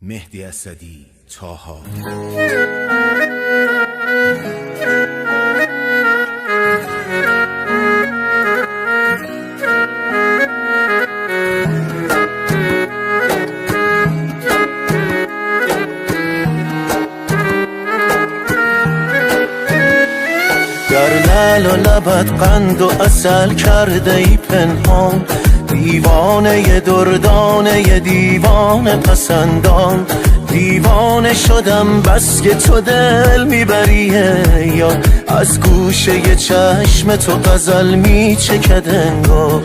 مهدی اسدی، طاها. در لعل و لبت قند و عسل کرده ای پنهان، دیوانه دردانه دیوانه پسندان. دیوانه شدم بس که تو دل میبریه، یا از گوشه چشم تو غزل میچکد انگار.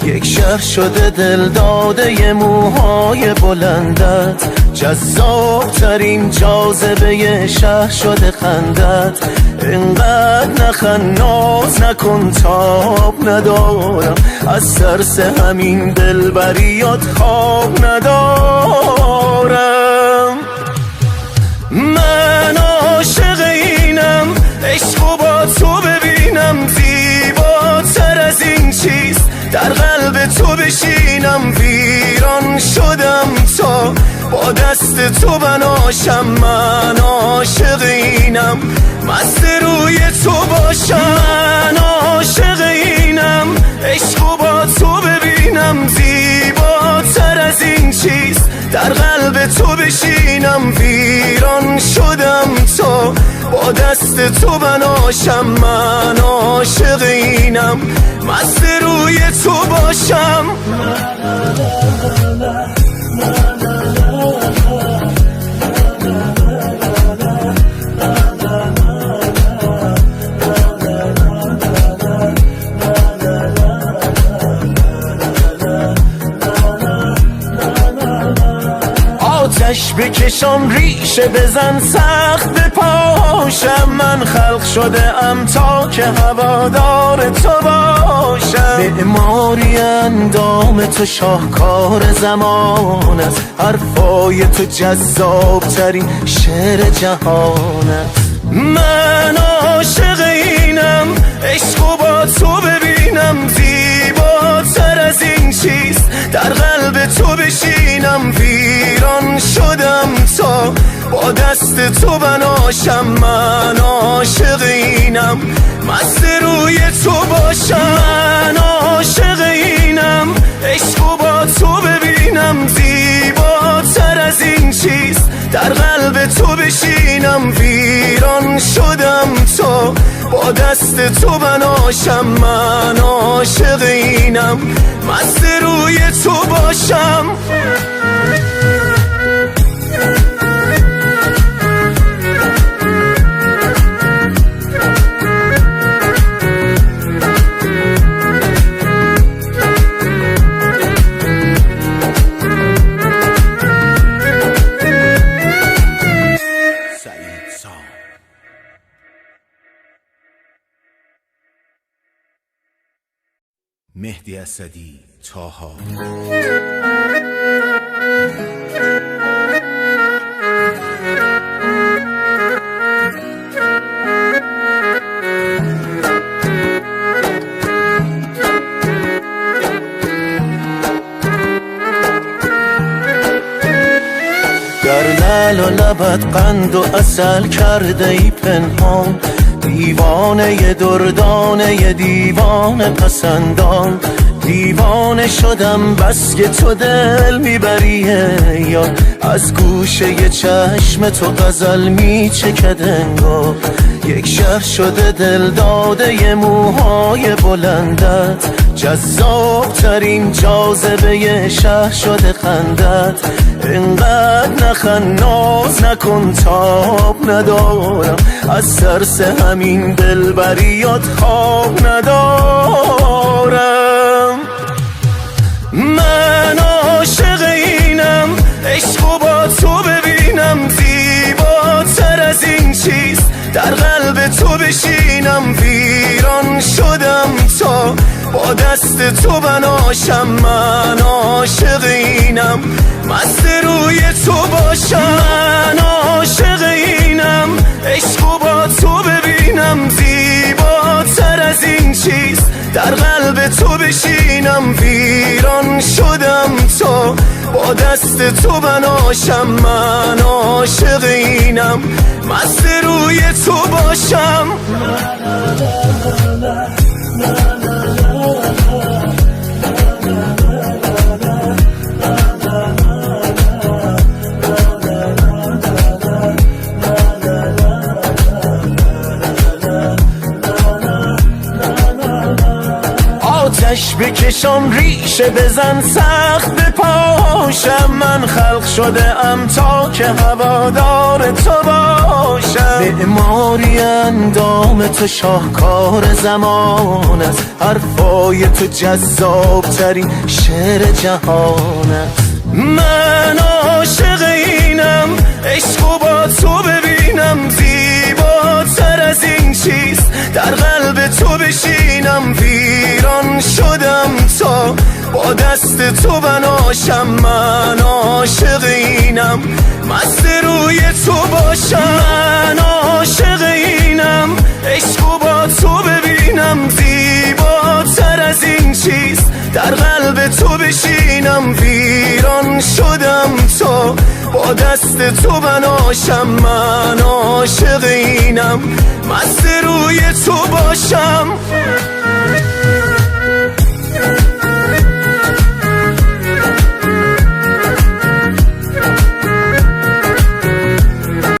یک شهر شده دل داده موهای بلندت، جذاب ترین جاذبه شهر شده خندت. اینقدر نخند ناز نکن تاب ندارم، از ترس همین دلبریات خواب ندارم. من عاشق اینم، عشق و با تو ببینم، زیباتر از این چیست در قلب تو بشینم. ویران شدم تا با دست تو بناشم، من عاشق اینم، مست روی تو باشم. من عاشق اینم، عشق و با تو ببینم، زیباتر از این چیست در قلب تو بشینم. ویران شدم تا با دست تو بناشم، من عاشق اینم، مست روی تو باشم. آتش بکشم ریشه بزن سخت بپاشم، من خلق شده ام تا که هوادار تو باشم. معماری اندام تو شاهکار زمان است، حرفای تو جذاب ترین شعر جهان است. من عاشق اینم، عشق و با تو ببینم، زیباتر از این چیست در قلب تو بشینم. ویران شدم تا با دست تو بناشم، من عاشق اینم، مست روی تو باشم. من عاشق اینم، عشق و با تو ببینم، زیباتر از این چیست در قلب تو بشینم. ویران شدم تا با دست تو بناشم، من عاشق اینم، مست روی تو باشم. مهدی اسدی، طاها. در لعل و لبت قند و عسل کرده ای پنهان، دیوانه دردانه دیوانه پسندان. دیوانه شدم بس که تو دل میبریه، یا از گوشه چشم تو غزل میچکد انگار. یک شهر شده دل داده موهای بلندت، جذاب ترین جاذبه شهر شده خندت. اینقدر نخند ناز نکن تاب ندارم، از ترس همین دلبریات خواب ندارم. من عاشق اینم، عشق و با تو ببینم، زیباتر از این چیست در قلب تو بشینم. ویران شدم تا با دست تو بناشم، من عاشق اینم، مست روی تو باشم. من عاشق اینم، عشق و با تو ببینم، زیباتر از این چیست در قلب تو بشینم ویران شدم تا با دست تو بناشم من عاشق اینم مست روی تو باشم آتش بکشم ریشه بزن سخت بپاشم من خلق شده ام تا که هوادار تو باشم معماری اندام تو شاهکار زمان است حرفای تو جذاب ترین شعر جهان است من عاشق اینم عشق با تو ببینم زیباتر از این چیز در قلب تو بشینم ویران شدم تا با دست تو بناشم من عاشق اینم مست روی تو باشم من عاشق اینم عشق با تو ببینم زیباتر از این چیز در قلب تو بشینم ویران شدم تا با دست تو بناشم من عاشق اینم مست روی تو باشم